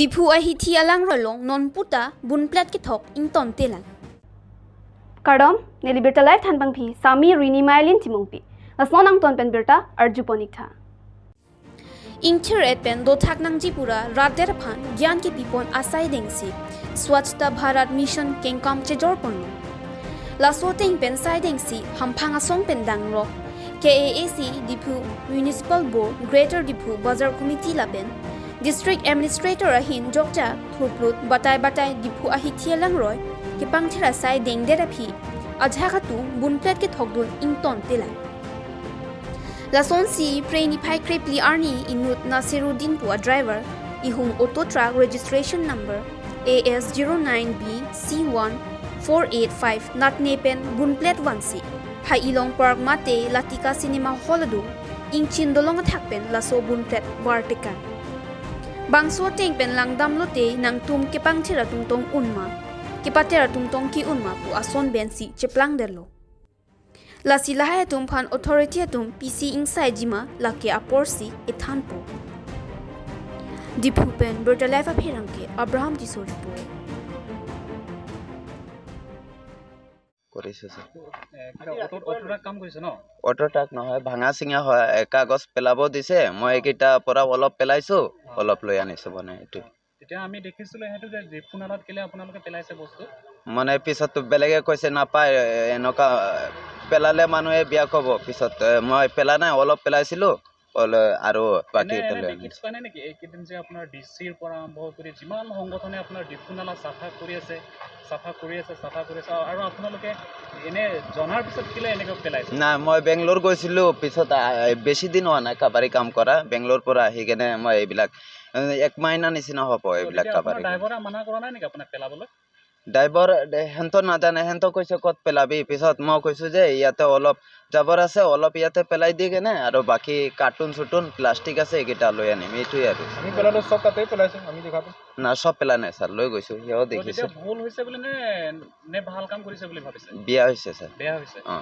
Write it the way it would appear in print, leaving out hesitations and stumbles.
Diphu ahithi alangroi long non puta BUNPLET KETHOK INGTON TELANG Kardom nelibirta life than bangphi sami rini mailin timongpi asnon ang ton pen birta arjuponik tha ingthir et pen do thak nang jipura rader phan gyan ki pipon asai dengsi swachhta bharat mission kengkam chejor pon la soteng pen sai dengsi hamphanga song pen dangro KAAC Diphu Municipal Board Greater Diphu Bajar Committee lapen District Administrator ahin jokjak thurphlut batai Diphu ahithi alangroi kapangthir asai deng aphi ajahak atum BUNPLET KETHOK dun INGTON TELANG Lason si preni pai krepli arni inut Nasiruddin pua driver ihung auto truck registration number AS09BC1485 natnepen BUNPLET 1C hai ilong park mate latika cinema hall adu ingchin dolong thakpen laso BUNPLET wartika bangso tengpen langdam lote nang tum kapangthir tungtong unma kipatera tungtong ki unma pu ason bensi cheplang derlo La silahaya tumpan authority atum PC insai jima lake aporsi ethanpo. Diphu pen berta life apherangke Abraham Tisoripo. কৰিছে sir অটোটা কাম কৰিছে ন auto টাক নহয় ভাঙা চিঙা হয় কাগজ পেলাব দিছে মই এইকেইটা পৰা অলপ পেলাইছো অলপ লৈ আনিছো মানে এইটো তেতিয়া আমি দেখিছিলো হেতু যে জিপুনালত কেলে আপোনালোকে পেলাইছে বস্তু মানে পিছত বেলেগে কৈছে নাপায় এনেকা পেলালে মানুহে বিয়া কব পিছত মই পেলা নাই অলপ পেলাইছিলো আৰু বাকি তলে দেখিছ পানে নেকি এই কিদিন যে আপোনাৰ ডিসিৰ পৰা আৰম্ভ কৰি যিমান সংগঠনে আপোনাৰ ডিপুনালা সাফা কৰি আছে আৰু আপোনালোকে এনে জনাৰ পিছত কিলে এনেকৈ পেলাইছে না মই বেংগলোৰ গৈছিলো পিছত বেছি দিন হোৱা নাই কাবাৰি কাম কৰা বেংগলোৰ পৰা আহি কেনে মই এইবিলাক এক মাইনা নিচিনা হ'ব এইবিলাক কাবাৰি ড্ৰাইভাৰে মানা কৰা নাই নেকি আপোনাক পেলাবলৈ ড্ৰাইভাৰ হেনতো নাজানে হেনতো কৈছে ক'ত পেলাবি পিছত মই কৈছো যে ইয়াতে অলপ জাবৰ আছে অলপ ইয়াতে পেলাই দি কেনে আৰু বাকি কাৰ্টুন চুটুন প্লাষ্টিক আছে এইকেইটা লৈ আনিম এইটোৱে আৰু আমি পেলালো সব তাতে পেলাইছে আমি দেখাতো না সব পেলা নাই স্যার লৈ গৈছো হিও দেখিছে ভুল হৈছে বুলি নে ভাল কাম কৰিছে বুলি ভাবিছে বিয়া হৈছে স্যাৰ বেয়া হৈছে অ